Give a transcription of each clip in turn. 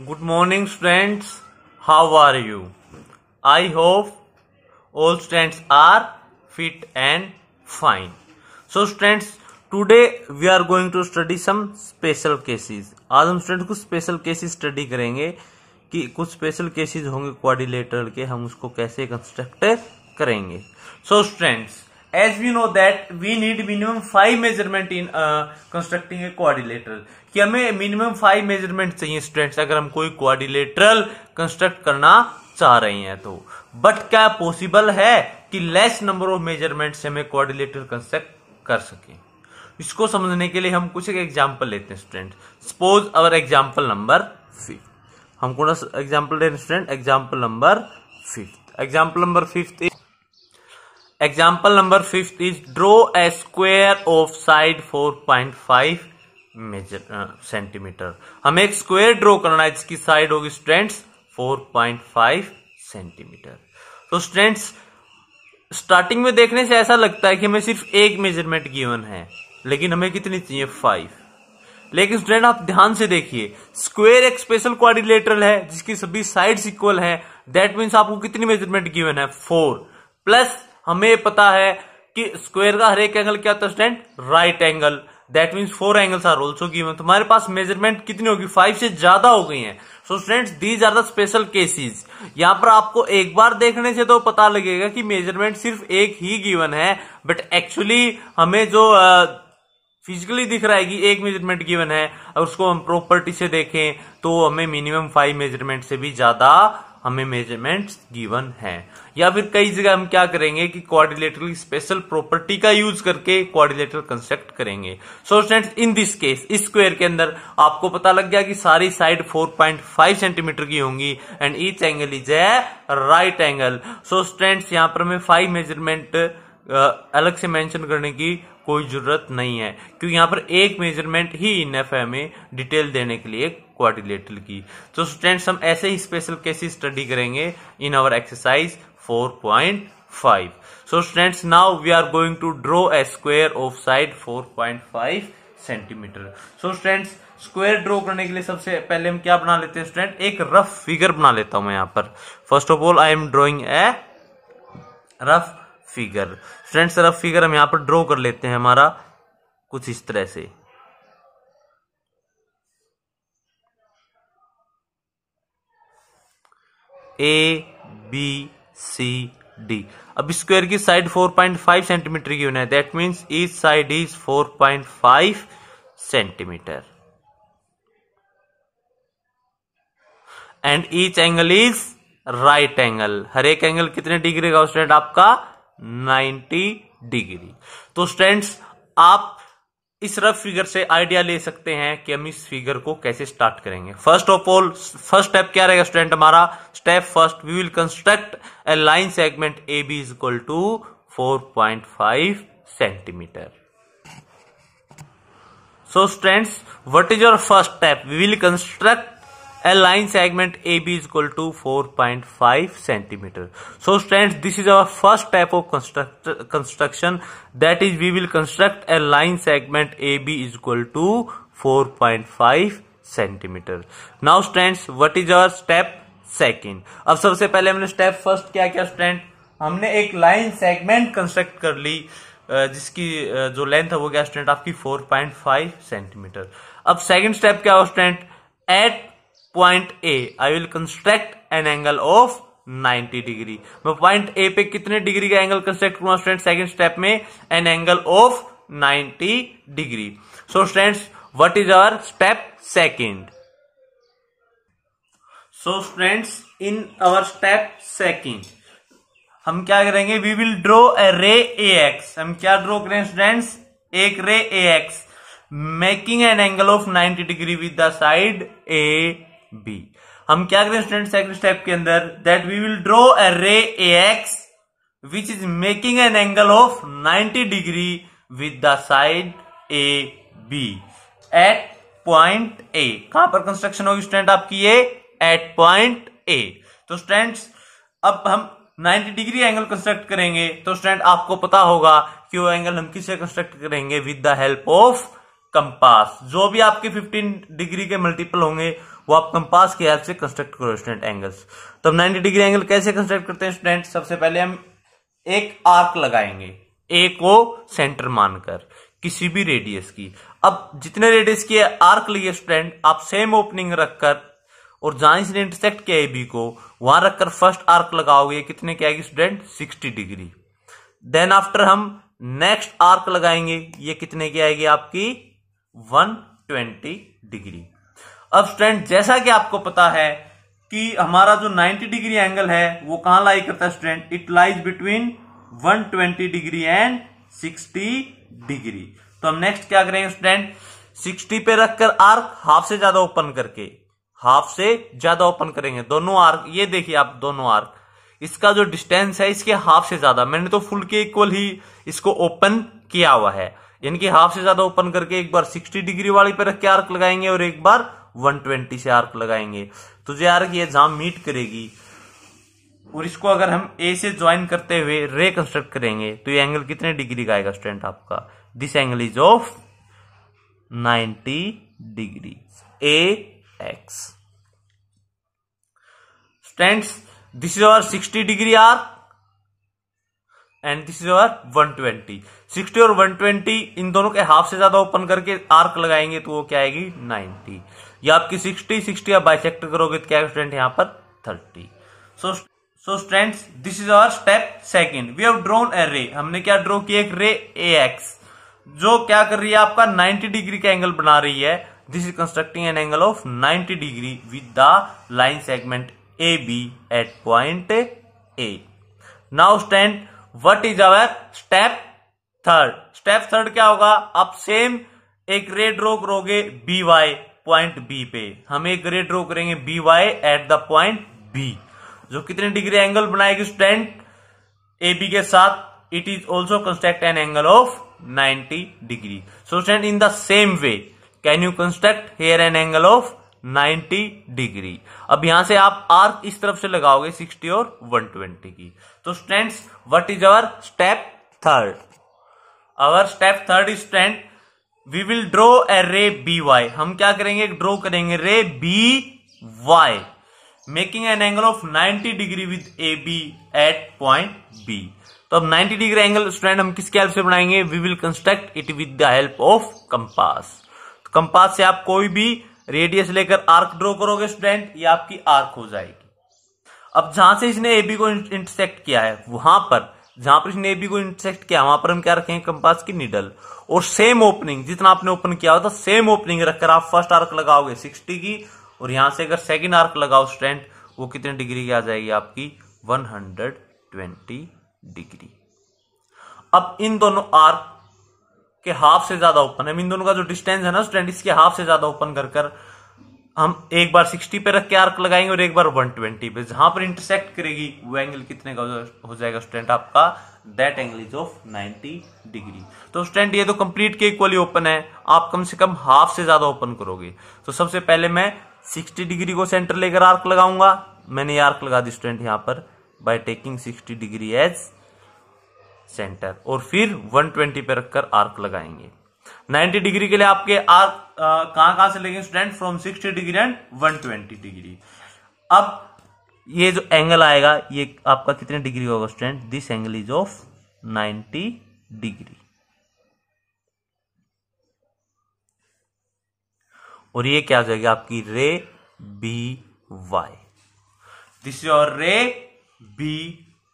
Good morning, students. How are you? I hope all students are fit and fine. So, students, today we are going to study some special cases. आज हम student कुछ special cases study करेंगे कि कुछ special cases होंगे quadrilateral के, हम उसको कैसे कंस्ट्रक्ट करेंगे. So, students, as we know that we need minimum 5 measurement in constructing a quadrilateral. कि हमें मिनिमम 5 मेजरमेंट चाहिए स्टूडेंट्स अगर हम कोई क्वाड्रिलेटरल कंस्ट्रक्ट करना चाह रहे हैं तो. बट क्या पॉसिबल है कि लेस नंबर ऑफ मेजरमेंट से हमें क्वाड्रिलेटरल कंस्ट्रक्ट कर सके? इसको समझने के लिए हम कुछ एक एग्जांपल लेते हैं स्टूडेंट. सपोज अवर एग्जांपल नंबर 5. हम कौन सा एग्जांपल ले रहे हैं student? Example number 5. Example number 5 is Example number 5 is draw a square of side 4.5 centimetre. हमें एक स्क्वायर ड्रॉ करना है जिसकी साइड होगी स्टूडेंट्स 4.5 सेंटीमीटर. तो स्टूडेंट्स स्टार्टिंग में देखने से ऐसा लगता है कि हमें सिर्फ एक मेजरमेंट गिवन है, लेकिन हमें कितनी चाहिए? 5. लेकिन स्टूडेंट आप ध्यान से देखिए, स्क्वायर एक स्पेशल क्वाड्रिलेटरल है जिसकी सभी साइड्स इक्वल है. दैट मीन्स आपको कितनी मेजरमेंट गिवन है? 4. प्लस हमें पता है कि स्क्वायर का हर एक एंगल क्या होता है student? Right angle. That means 4 angles are also given. तुम्हारे पास मेजरमेंट कितनी होगी? 5 से ज्यादा हो गई हैं. So students these are the special cases. यहां पर आपको एक बार देखने से तो पता लगेगा कि मेजरमेंट सिर्फ एक ही गिवन है, बट एक्चुअली हमें जो फिजिकली दिख रहा है कि एक मेजरमेंट गिवन है, और उसको हम प्रॉपर्टी से देखें तो हमें मिनिमम 5 मेजरमेंट से भी ज्यादा हमें मेजरमेंट्स गिवन है. या फिर कई जगह हम क्या करेंगे कि क्वाड्रिलेटरल की स्पेशल प्रॉपर्टी का यूज करके क्वाड्रिलेटरल कंस्ट्रक्ट करेंगे. सो स्टूडेंट्स इन दिस केस इस स्क्वायर के अंदर आपको पता लग गया कि सारी साइड 4.5 सेंटीमीटर की होंगी and each angle is a right angle. So students यहाँ पर हमें 5 मेजरमेंट अलग से मेंशन करने की कोई जरूरत नहीं है, क्योंकि यहाँ पर एक मेजरमेंट ही इनफ है हमें डिटेल देने के लिए क्वाड्रिलेटरल की. तो स्टूडेंट्स हम ऐसे ही स्पेशल केसेस स्टडी करेंगे in our exercise 4.5. So students now we are going to draw a square of side 4.5 centimetre. So students square draw करने के लिए सबसे पहले हम क्या बना लेते हैं स्टूडेंट? एक रफ फिगर बना लेता हूं मैं यहाँ पर. First of all I am drawing a rough figure. Students rough figure हम यहां पर ड्रॉ कर लेते हैं हमारा कुछ इस तरह से. A B C D. अब स्क्वायर की साइड 4.5 सेंटीमीटर की होना है. That means each side is 4.5 centimetre and each angle is right angle. हर एक एंगल कितने डिग्री का स्टूडेंट? आपका 90 डिग्री. तो स्टूडेंट्स आप इस रफ फिगर से आइडिया ले सकते हैं कि हम इस फिगर को कैसे स्टार्ट करेंगे. First of all first step क्या रहेगा स्टूडेंट हमारा? Step first, we will construct a line segment A B is equal to 4.5 centimetre. So students what is your first step? We will construct a line segment AB is equal to 4.5 centimeter. So students, this is our first type of construction. That is, we will construct a line segment AB is equal to 4.5 centimeter. Now students, what is our step second? अब सबसे पहले हमने step first क्या किया student? हमने एक line segment construct कर ली जिसकी जो लेंथ है वो क्या स्टूडेंट? आपकी 4.5 सेंटीमीटर. अब सेकंड स्टेप क्या हो student? At point A I will construct an angle of 90 degree. मैं पॉइंट ए पे कितने डिग्री का एंगल कंस्ट्रक्ट करूंगा स्टूडेंट? सेकंड स्टेप में an angle of 90 degree. So students what is our step second? So students in our step second हम क्या करेंगे? We will draw a ray A x. हम क्या ड्रॉ करें students? एक ray A X making an angle of 90 degree with the side A B. हम क्या करें स्टूडेंट सेकंड स्टेप के अंदर? That we will draw a ray A X which is making an angle of 90 degree with the side A B at point A. कहां पर construction होगी student आपकी? ये एट पॉइंट ए. तो स्टूडेंट्स अब हम 90 डिग्री एंगल कंस्ट्रक्ट करेंगे. तो स्टूडेंट आपको पता होगा कि वो एंगल हम किससे कंस्ट्रक्ट करेंगे? With the help of compass. जो भी आपके 15 डिग्री के मल्टीपल होंगे वो आप कंपास की हेल्प से कंस्ट्रक्ट करो स्टूडेंट एंगल्स। तो 90 डिग्री एंगल कैसे कंस्ट्रक्ट करते हैं स्टूडेंट? सबसे पहले हम एक आर्क लगाएंगे ए को सेंटर मानकर किसी भी रेडियस की। अब जितने रेडियस की आर्क लिए स्टूडेंट, आप सेम ओपनिंग रखकर और जहां इसने इंटरसेक्ट किया ए बी को वहां रखकर फर्स्ट आर्क लगाओगे, कितने की आएगी स्टूडेंट? 60 डिग्री। देन आफ्टर हम नेक्स्ट आर्क लगाएंगे, ये कितने की आएगी आपकी? 120 डिग्री। अब स्टूडेंट जैसा कि आपको पता है कि हमारा जो 90 डिग्री एंगल है वो कहां लाई करता है student? It lies between 120 degree and 60 degree. तो हम नेक्स्ट क्या करेंगे स्टूडेंट? 60 पे रखकर आर्क हाफ से ज्यादा ओपन करके, हाफ से ज्यादा ओपन करेंगे दोनों आर्क। ये देखिए आप दोनों आर्क, इसका जो डिस्टेंस है इसके हाफ से ज्यादा, मैंने तो फुल के इक्वल ही इसको ओपन किया हुआ है, यानी कि हाफ से ज्यादा ओपन करके एक बार 60 डिग्री वाली पे रख के आर्क लगाएंगे और एक बार 120 से आर्क लगाएंगे। तो जो आर्क ये जहां मीट करेगी और इसको अगर हम ए से ज्वाइन करते हुए रे कंस्ट्रक्ट करेंगे तो ये एंगल कितने डिग्री का आएगा स्टूडेंट आपका? This angle is of 90 degree A X. Students this is our 60 degree arc and this is our 120। 60 और 120 इन दोनों के हाफ से ज्यादा ओपन करके आर्क लगाएंगे तो वो क्या आएगी? 90। या आपकी 60 आप बाइसेक्ट करोगे तो क्या है स्टूडेंट यहाँ पर? 30। So students this is our step second. We have drawn a ray. हमने क्या ड्रॉ किया? एक रे ए एक्स जो क्या कर रही है आपका 90 डिग्री का एंगल बना रही है। This is constructing an angle of 90 degree with the line segment A B at point A. Now student what is our step third? Step third क्या होगा? आप सेम एक रे ड्रॉ करोगे बी वाई पॉइंट बी पे। हम एक ray draw करेंगे B Y at the point B, जो कितने डिग्री एंगल बनाएगी स्टूडेंट? ए बी के साथ। It is also construct an angle of 90 degree. So student in the same way can you construct here an angle of 90 degree. अब यहां से आप arc इस तरफ से लगाओगे 60 और 120 की। तो students what is our step third? Our step third is student we will draw a ray B Y. हम क्या करेंगे? ड्रॉ करेंगे ray B Y making an angle of 90 degree with A B at point B. तो अब 90 degree angle student हम किसके help से बनाएंगे? We will construct it with the help of compass. Compass से आप कोई भी रेडियस लेकर आर्क ड्रॉ करोगे स्टूडेंट, ये आपकी आर्क हो जाएगी। अब जहां से इसने ए बी को इंटरसेक्ट किया है वहां पर, जहां पर इसने ए बी को इंटरसेक्ट किया वहां पर हम क्या रखेंगे? कंपास की नीडल। और सेम ओपनिंग जितना आपने ओपन किया होता सेम ओपनिंग रखकर आप फर्स्ट आर्क लगाओगे 60 की, और यहां से अगर सेकंड आर्क लगाओ स्टूडेंट वो कितने डिग्री की आ जाएगी आपकी? 120 डिग्री। अब इन दोनों आर्क के हाफ से ज्यादा ओपन है, इन दोनों का जो डिस्टेंस है ना स्टूडेंट, इसके हाफ से ज्यादा ओपन कर हम एक बार 60 पे रख के आर्क लगाएंगे और एक बार 120 पे। जहां पर इंटरसेक्ट करेगी वो एंगल कितने का हो जाएगा स्टूडेंट आपका? That angle is of 90 degree. तो स्टूडेंट ये तो कंप्लीट के इक्वली ओपन है, आप कम से कम हाफ से ज्यादा ओपन करोगे। तो सबसे पहले मैं 60 डिग्री को सेंटर लेकर आर्क लगाऊंगा। मैंने ये आर्क लगा दी स्टूडेंट यहां पर by taking 60 degree as centre, और फिर 120 पे रखकर आर्क लगाएंगे। 90 डिग्री के लिए आपके आर्क कहां से लेंगे student? From 60 degree and 120 degree. अब ये जो एंगल आएगा ये आपका कितने डिग्री होगा student? This angle is of 90 degree. और ये क्या हो जाएगी आपकी? Ray B Y. This is your ray B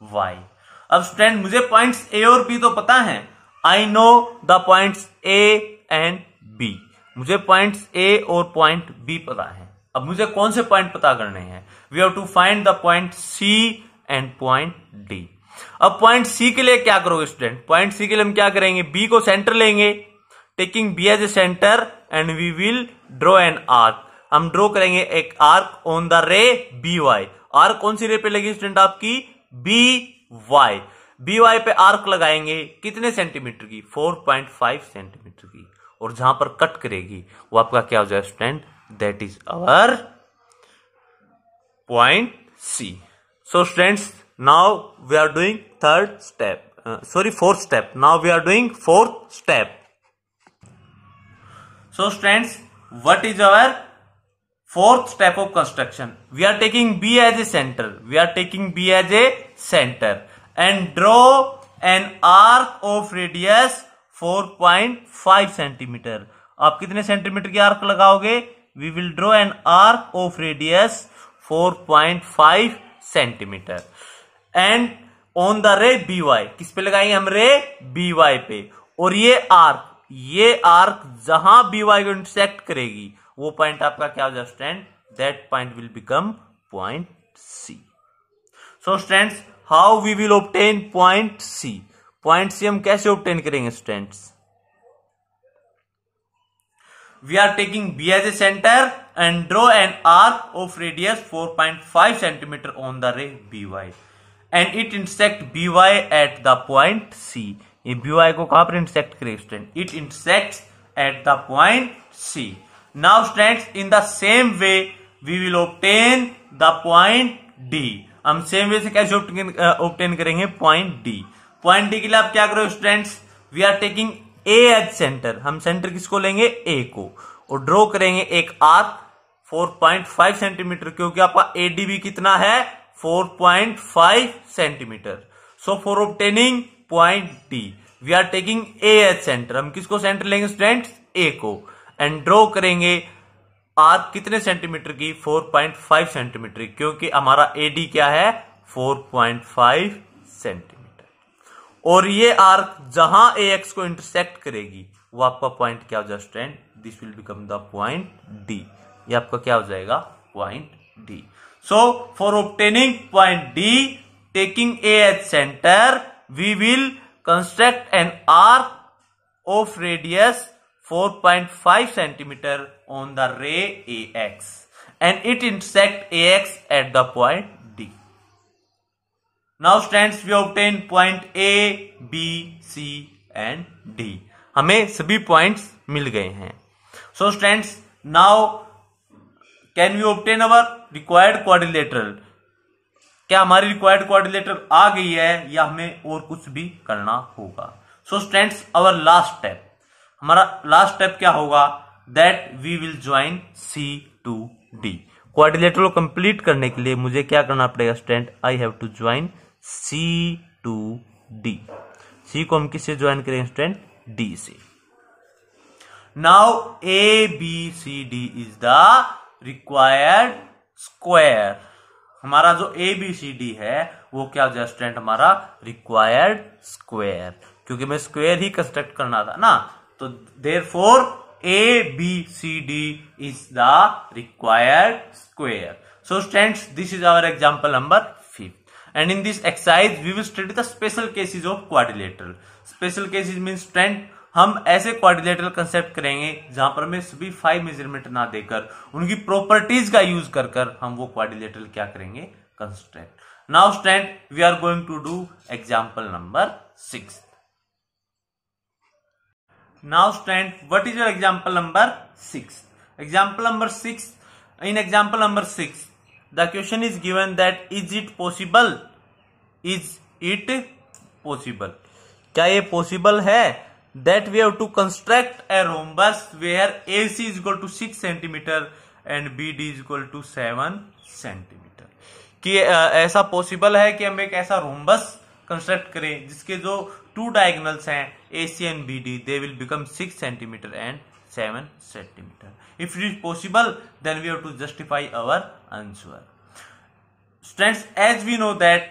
Y. अब स्टूडेंट मुझे पॉइंट्स ए और बी तो पता है, I know the points A and B. मुझे पॉइंट्स ए और पॉइंट बी पता है। अब मुझे कौन से पॉइंट पता करने हैं? We have to find the point C and point D. अब पॉइंट सी के लिए क्या करोगे स्टूडेंट? पॉइंट सी के लिए हम क्या करेंगे? बी को सेंटर लेंगे, taking B as a centre, and we will draw an arc. हम ड्रॉ करेंगे एक arc on the ray B Y. Arc कौन सी रे पे लगी स्टूडेंट आपकी? B Y. बी वाई पे आर्क लगाएंगे कितने सेंटीमीटर की? 4.5 सेंटीमीटर की। और जहां पर कट करेगी वो आपका क्या हो जाए student? That is our point C. So students now we are doing third step, fourth step. Now we are doing fourth step. So students, what is our fourth step of construction? We are taking B as a center. We are taking B as a center and draw an arc of radius 4.5 centimeter. आप कितने centimetre की arc लगाओगे? We will draw an arc of radius 4.5 centimeter and on the ray BY. किस पे लगाएंगे हम? रे BY पे। और ये आर्क जहां BY को इंटरसेक्ट करेगी वो पॉइंट आपका क्या हो जाए student? That point will become point C. So students, how we will obtain point C? Point C हम कैसे ऑब्टेन करेंगे students? We are taking B as a center and draw an arc of radius 4.5 centimeter on the ray BY and it intersect BY at the point C. ये BY को कहां पर intersect करेगा student? It intersects at the point C. Now students, in the same way we will obtain the point D. हम same way से कैसे obtain करेंगे point D? Point D के लिए आप क्या करोगे students? We are taking A as centre. हम सेंटर किसको लेंगे? A को। और ड्रॉ करेंगे एक आर्क 4.5 सेंटीमीटर, क्योंकि आपका ADB कितना है? 4.5 centimetre. So for obtaining point D we are taking A as centre. हम किसको सेंटर लेंगे स्टूडेंट्स? A को। एंड ड्रॉ करेंगे आर्क कितने सेंटीमीटर की? 4.5 सेंटीमीटर, क्योंकि हमारा AD क्या है? 4.5 सेंटीमीटर। और ये आर्क जहां AX को इंटरसेक्ट करेगी वो आपका पॉइंट क्या हो जाए student? This will become the point D. ये आपका क्या हो जाएगा? Point D. So for obtaining point D, taking A as centre, we will construct an arc of radius 4.5 centimeter on the ray AX and it intersect AX at the point D. Now students, we obtain point A, B, C and D. हमें सभी points मिल गए हैं। So students, now can we obtain our required quadrilateral? क्या हमारी required quadrilateral आ गई है या हमें और कुछ भी करना होगा? So students, our last step, हमारा लास्ट स्टेप क्या होगा? That we will join C to D. Quadrilateral complete करने के लिए मुझे क्या करना पड़ेगा student? I have to join C to D. C को हम किससे ज्वाइन करेंगे स्टूडेंट? D से। Now ABCD is the required square. हमारा जो ABCD है वो क्या हो जाए स्टूडेंट? हमारा रिक्वायर्ड स्क्वायर, क्योंकि मैं स्क्वायर ही कंस्ट्रक्ट करना था ना। तो therefore ABCD is the required square. So students, this is our example number 5. And in this exercise we will study the special cases of quadrilateral. Special cases means student, हम ऐसे quadrilateral concept करेंगे जहां पर हमें सभी 5 measurement ना देकर उनकी प्रॉपर्टीज का यूज कर हम वो क्वाड्रिलेटरल क्या करेंगे? Construct. Now student, we are going to do example number 6. Now student, what is your example number 6? Example number 6. In example number 6, the question is given that is it possible? Is it possible? क्या ये possible है? That we have to construct a rhombus where AC is equal to 6 centimeter and BD is equal to 7 centimeter. कि ऐसा possible है कि हम एक ऐसा रोम्बस कंस्ट्रक्ट करें जिसके जो टू डायगोनल्स हैं AC and BD, they will become 6 centimeter and 7 centimeter. If it is possible, then we have to justify our answer. Students, as we know that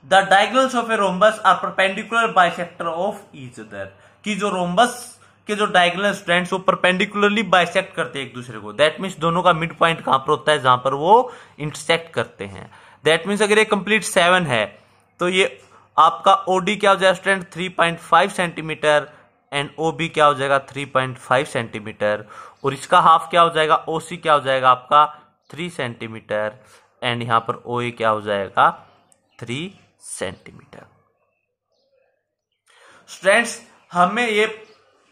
the diagonals of a rhombus are perpendicular bisector of each other. कि जो rhombus के जो diagonal students वो perpendicularly bisect करते हैं एक दूसरे को। दैट मीन्स दोनों का मिड पॉइंट कहां पर होता है? जहां पर वो इंटरसेक्ट करते हैं। दैट मीन्स अगर ये कंप्लीट 7 है तो ये आपका OD क्या हो जाएगा स्टूडेंट? 3.5 सेंटीमीटर एंड OB क्या हो जाएगा? 3.5 सेंटीमीटर। और इसका हाफ क्या हो जाएगा? OC क्या हो जाएगा आपका? 3 सेंटीमीटर एंड यहां पर OA क्या हो जाएगा? 3 सेंटीमीटर। स्टूडेंट्स, हमें ये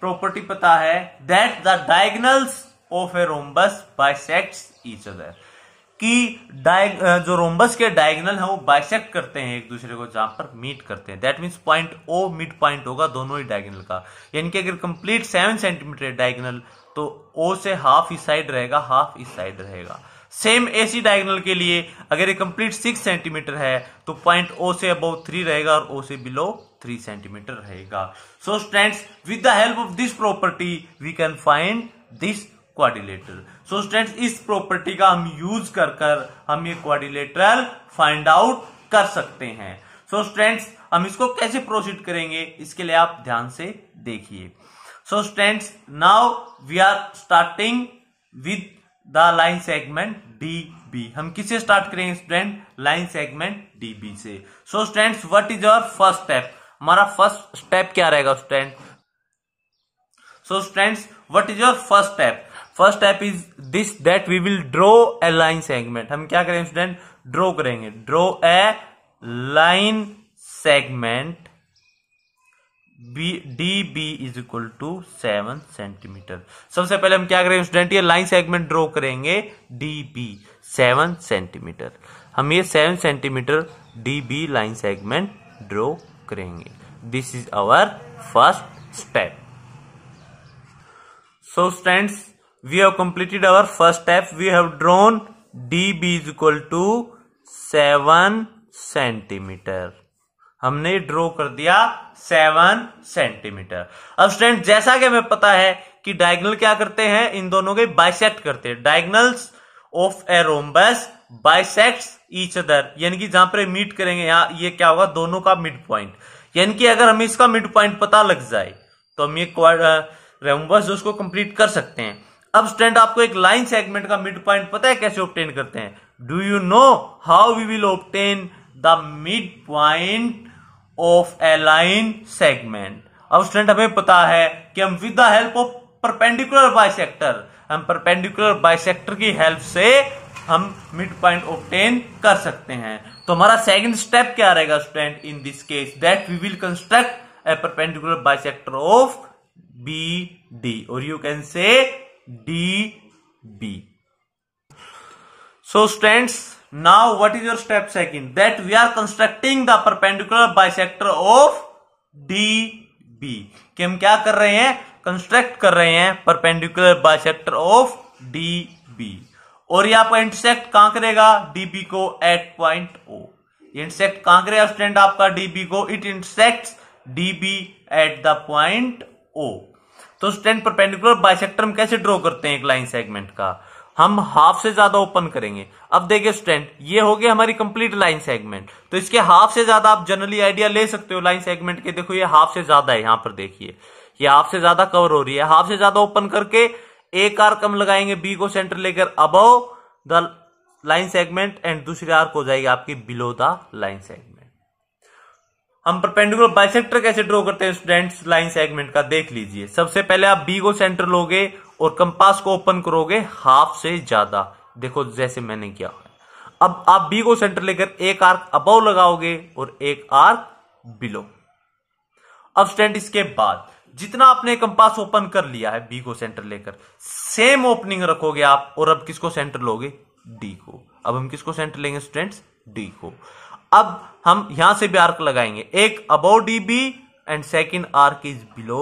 प्रॉपर्टी पता है that the diagonals of a rhombus bisects each other, कि जो रोम्बस के डायगोनल है वो बाइसेक्ट करते हैं एक दूसरे को, जहां पर मीट करते हैं। That means point O mid point होगा दोनों ही डायगोनल का। यानी कि अगर कंप्लीट 7 सेंटीमीटर डायगोनल तो ओ से हाफ इस साइड रहेगा, हाफ इस साइड रहेगा। सेम एसी डायगोनल के लिए अगर ये कंप्लीट 6 सेंटीमीटर है तो पॉइंट ओ से अबव 3 रहेगा और ओ से बिलो 3 सेंटीमीटर रहेगा। So students, with the help of this property we can find this quadrilateral. So students, इस प्रॉपर्टी का हम यूज कर हम ये क्वाड्रिलेटरल फाइंड आउट कर सकते हैं। सो स्टूडेंट्स, हम इसको कैसे प्रोसीड करेंगे इसके लिए आप ध्यान से देखिए। So students, now we are starting with the line segment DB। हम किससे स्टार्ट करेंगे स्टूडेंट? लाइन सेगमेंट DB से। So students, what is our first step? हमारा फर्स्ट स्टेप क्या रहेगा student? So students, what is your first step? First step is this, that we will draw a line segment. हम क्या करेंगे student? Draw करेंगे। Draw a line segment DB is equal to 7 centimetre. सबसे पहले हम क्या करेंगे स्टूडेंट? ये लाइन सेगमेंट ड्रॉ करेंगे DB 7 सेंटीमीटर। हम ये 7 centimetre DB line segment draw करेंगे। This is our first step. So students, we have completed our first step. We have drawn DB is equal to 7 centimetre. हमने draw कर दिया 7 centimetre. अब student, जैसा कि हमें पता है कि डायगोनल क्या करते हैं, इन दोनों के बाइसेक्ट करते हैं। Diagonals of a rhombus bisects each other, यानी कि जहां पर मीट करेंगे यहाँ ये क्या होगा? दोनों का मिड पॉइंट। यानी कि अगर हमें इसका मिड पॉइंट पता लग जाए तो हम ये रोम्बस उसको कंप्लीट कर सकते हैं। अब स्टूडेंट, आपको एक लाइन सेगमेंट का मिड पॉइंट पता है कैसे ऑब्टेन करते हैं? Do you know how we will obtain the mid point of a line segment? अब स्टूडेंट, हमें पता है कि हम with the help of perpendicular bisector, हम परपेंडिकुलर बाइसेक्टर की हेल्प से हम मिड पॉइंट ऑब्टेन कर सकते हैं। तो हमारा सेकंड स्टेप क्या रहेगा student in this case? That we will construct a perpendicular bisector of BD, or you can say DB. So students, now what is your step second? That we are constructing the perpendicular bisector of DB. कि हम क्या कर रहे हैं? Construct कर रहे हैं perpendicular bisector of DB। और ये आपका इंटरसेक्ट कहां करेगा? DB को एट पॉइंट O। ये इंटरसेक्ट कहां करेगा स्टूडेंट आपका DB को? It intersects DB eight the point O। तो स्टूडेंट, परपेंडिकुलर बाइसेक्टर हम कैसे ड्रॉ करते हैं एक लाइन सेगमेंट का? हम हाफ से ज्यादा ओपन करेंगे। अब देखिए स्टूडेंट, ये हो गई हमारी कंप्लीट लाइन सेगमेंट। तो इसके हाफ से ज्यादा आप जनरली आइडिया ले सकते हो लाइन सेगमेंट के। देखो ये हाफ से ज्यादा है, यहां पर देखिए ये हाफ से ज्यादा कवर हो रही है। हाफ से ज्यादा ओपन करके एक आर्क हम लगाएंगे B को सेंटर लेकर above the line segment, and दूसरी आर्क हो जाएगी आपकी बिलो द लाइन सेगमेंट। हम परपेंडिकुलर बाइसेक्टर कैसे ड्रॉ करते हैं स्टूडेंट्स लाइन सेगमेंट का? देख लीजिए। सबसे पहले आप B को सेंटर लोगे और कंपास को ओपन करोगे हाफ से ज्यादा। देखो जैसे मैंने किया। अब आप B को सेंटर लेकर एक आर्क अबव लगाओगे और एक आर्क बिलो। अब स्टूडेंट, इसके बाद जितना आपने कंपास ओपन कर लिया है B को सेंटर लेकर, सेम ओपनिंग रखोगे आप। और अब किसको सेंटर लोगे? D को। अब हम किसको सेंटर लेंगे स्टूडेंट्स? D को। अब हम यहां से भी आर्क लगाएंगे, एक above DB and second arc is below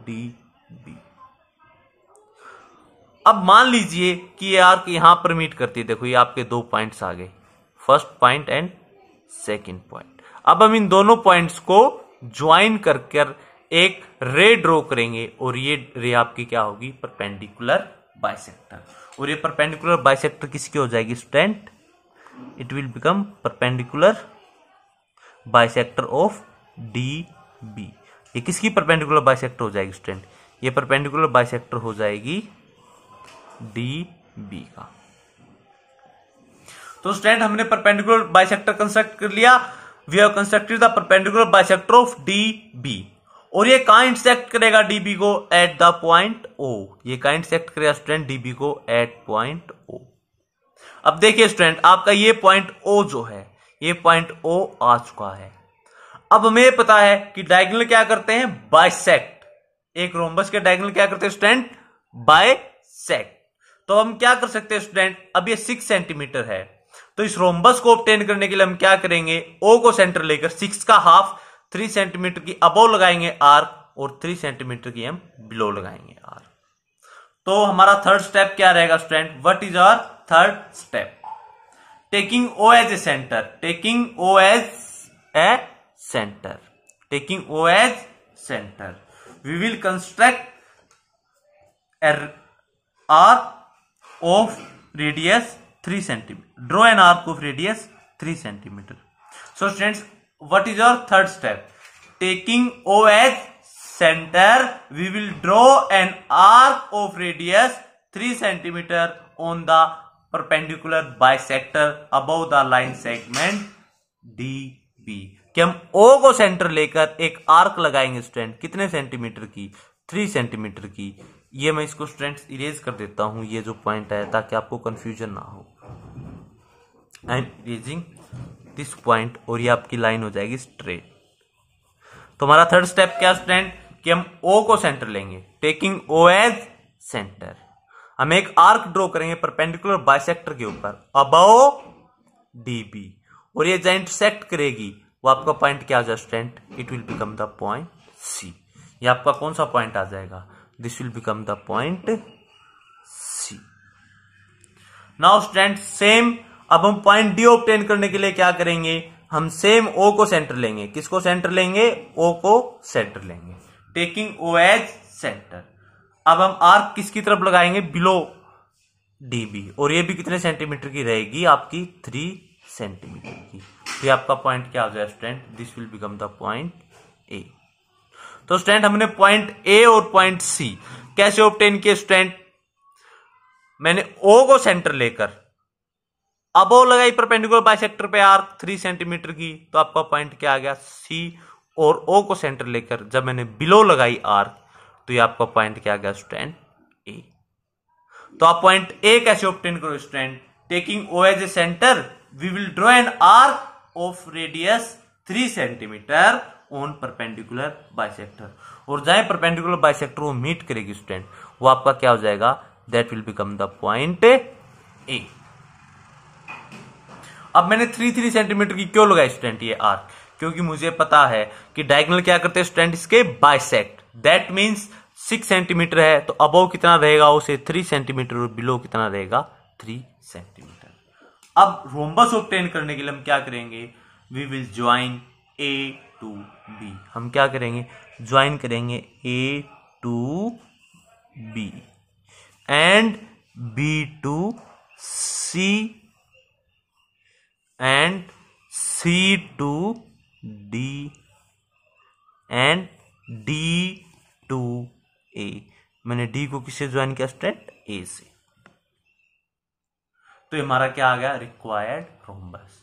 DB। अब मान लीजिए कि ये आर्क यहां पर मीट करती है। देखो ये आपके दो पॉइंट्स आ गए, first point and second point. अब हम इन दोनों पॉइंट्स को ज्वाइन कर एक रे ड्रॉ करेंगे और ये रे आपकी क्या होगी? Perpendicular bisector. और ये परपेंडिकुलर बाइसेक्टर किसकी हो जाएगी student? It will become perpendicular bisector of DB। ये किसकी परपेंडिकुलर बाइसेक्टर हो जाएगी स्टूडेंट? ये परपेंडिकुलर बाइसेक्टर हो जाएगी DB का। तो स्टूडेंट, हमने परपेंडिकुलर बाइसेक्टर कंस्ट्रक्ट कर लिया। We have constructed the perpendicular bisector of DB। और ये कहां इंटरसेक्ट करेगा DB को? At the point O। ये कहां इंटरसेक्ट करेगा स्टूडेंट DB को? At point O। अब देखिए स्टूडेंट, आपका ये पॉइंट O जो है, ये पॉइंट O आ चुका है। अब हमें पता है कि डायगोनल क्या करते हैं? बाइसेक्ट। एक रोम्बस के डायगोनल क्या करते हैं स्टूडेंट? बाइसेक्ट। तो हम क्या कर सकते हैं स्टूडेंट, अब ये 6 सेंटीमीटर है, तो इस रोम्बस को ऑब्टेन करने के लिए हम क्या करेंगे, ओ को सेंटर लेकर 6 का हाफ 3 सेंटीमीटर की अबव लगाएंगे आर्क और 3 सेंटीमीटर की हम बिलो लगाएंगे आर्क। तो हमारा थर्ड स्टेप क्या रहेगा student, what is our third step, taking O as a centre, taking O as a centre, taking O as centre, we will construct arc of radius 3 cm. Draw an arc of radius 3 cm. So students, what is your third step? Taking O as center, we will draw an arc of radius 3 cm on the perpendicular bisector above the line segment DB. कि हम O को centre लेकर एक arc लगाएंगे student, कितने centimetre की, 3 centimetre की। ये मैं इसको स्टूडेंट्स इरेज कर देता हूं, ये जो पॉइंट है, ताकि आपको कंफ्यूजन ना हो। I am erasing this point और ये आपकी लाइन हो जाएगी स्ट्रेट। तो हमारा थर्ड स्टेप क्या स्टूडेंट, कि हम O को सेंटर लेंगे, टेकिंग O एज सेंटर, हम एक आर्क ड्रॉ करेंगे परपेंडिकुलर बाइसेक्टर के ऊपर अबव DB, और ये जहां इंटरसेक्ट करेगी वो आपका पॉइंट क्या आ जाए student, it will become the point C। ये आपका कौन सा पॉइंट आ जाएगा, this will become the point C। Now student same, अब हम पॉइंट D ऑब्टेन करने के लिए क्या करेंगे, हम सेम O को सेंटर लेंगे, किसको सेंटर लेंगे, O को सेंटर लेंगे, टेकिंग O एज सेंटर। अब हम आर्क किसकी तरफ लगाएंगे, बिलो DB, और ये भी कितने सेंटीमीटर की रहेगी आपकी, 3 सेंटीमीटर की। तो ये आपका पॉइंट क्या हो जाए student, this will become the point A। तो स्टूडेंट हमने पॉइंट A और पॉइंट C कैसे ऑब्टेन किए स्टूडेंट, मैंने O को सेंटर लेकर अबव लगाई परपेंडिकुलर बाइसेक्टर पे आर्क 3 सेंटीमीटर की, तो आपका पॉइंट क्या आ गया C, और O को सेंटर लेकर जब मैंने बिलो लगाई आर्क, तो ये आपका पॉइंट क्या आ गया स्टूडेंट A। तो आप पॉइंट A कैसे ऑब्टेन करो student, taking O as a centre, we will draw an arc of radius 3 centimetre on perpendicular bisector, और जहां परपेंडिकुलर बाइसेक्टर वो मीट करेगी स्टूडेंट, वो आपका क्या हो जाएगा, that will become the point A। अब मैंने 3 सेंटीमीटर की क्यों लगाई स्टूडेंट ये आर्क, क्योंकि मुझे पता है कि डायगोनल क्या करते हैं स्टूडेंट, इसके बाइसेक्ट, दैट मींस 6 सेंटीमीटर है, तो अबव कितना रहेगा उसे 3 सेंटीमीटर, और बिलो कितना रहेगा 3 सेंटीमीटर। अब रोम्बस ऑब्टेन करने के लिए हम क्या करेंगे, we will join A to B, हम क्या करेंगे, ज्वाइन करेंगे A to B and B to C and C to D and D to A। मैंने D को किससे ज्वाइन किया स्टूडेंट, A से। तो हमारा क्या आ गया, required rhombus.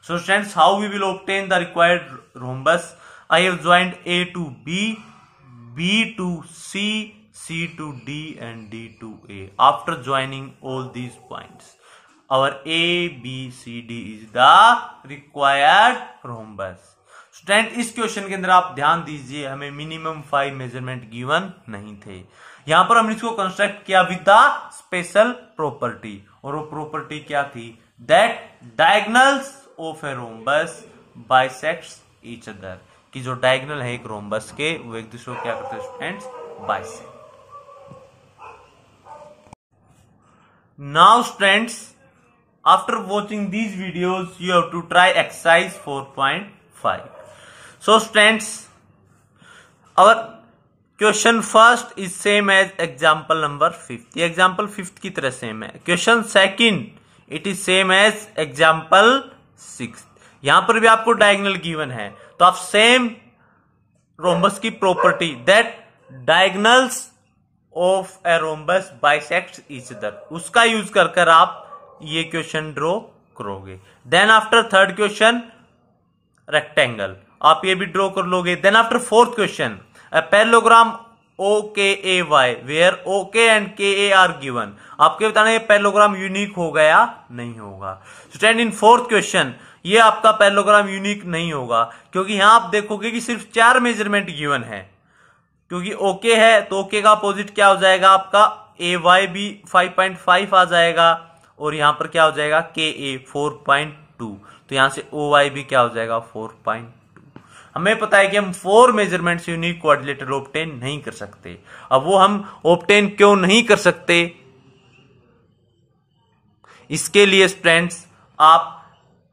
So students, how we will obtain the required rhombus? I have joined A to B, B to C, C to D and D to A. After joining all these points, our A, B, C, D is the required rhombus. Student इस question के अंदर आप ध्यान दीजिए, हमें minimum 5 measurement given नहीं थे। यहां पर हमने इसको कंस्ट्रक्ट किया विद द स्पेशल प्रॉपर्टी, और वो प्रॉपर्टी क्या थी, that diagonals of a rhombus bisects each other, कि जो डायगोनल है एक रोम्बस के, वो एक दूसरे को क्या करते हैं students, bisect. Now students, after watching these videos you have to try exercise 4.5. So students, our question first is same as example number 5th. ये example 5th की तरह सेम है। Question second it is same as example 6th. यहां पर भी आपको diagonal given है, तो आप सेम रोम्बस की property that diagonals of a rhombus bisects each other, उसका यूज कर आप ये क्वेश्चन ड्रॉ करोगे। Then after third question rectangle, आप ये भी ड्रॉ कर लोगे। Then after fourth question parallelogram OKAY where OK and KA are given, आपके बताना ये पैरेललोग्राम यूनिक हो गया नहीं होगा। स्टूडेंट इन फोर्थ क्वेश्चन ये आपका पैरेललोग्राम यूनिक नहीं होगा, क्योंकि यहां आप देखोगे कि सिर्फ 4 मेजरमेंट गिवन है, क्योंकि OK है तो OK का अपोजिट क्या हो जाएगा आपका ए वाई भी 5.5 आ जाएगा और यहां पर क्या हो जाएगा के ए 4.2, तो यहां से ओ वाई भी क्या हो जाएगा 4.2। हमें पता है कि हम 4 मेजरमेंट्स यूनिक क्वाड्रिलेटरल ऑब्टेन नहीं कर सकते। अब वो हम ऑब्टेन क्यों नहीं कर सकते, इसके लिए स्टूडेंट्स आप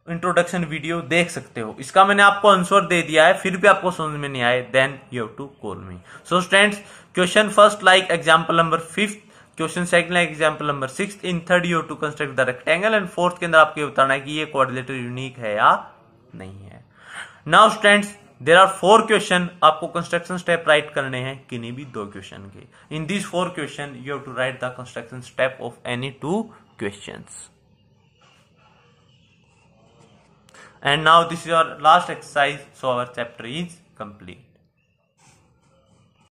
इंट्रोडक्शन वीडियो देख सकते हो। इसका मैंने आपको आंसर दे दिया है, फिर भी आपको समझ में नहीं आए, then you have to call me. So students, question first like example number 5, question second like example number 6, in third you have to construct the rectangle, and fourth के अंदर आपको ये बताना है कि ये क्वाड्रिलेटरल यूनिक है या नहीं है। Now students, there are 4 question, आपको कंस्ट्रक्शन स्टेप राइट करने हैं किन्हीं भी 2 क्वेश्चन के। In this 4 question you have to write the construction step of any 2 questions. And now this is your last exercise, so our chapter is complete.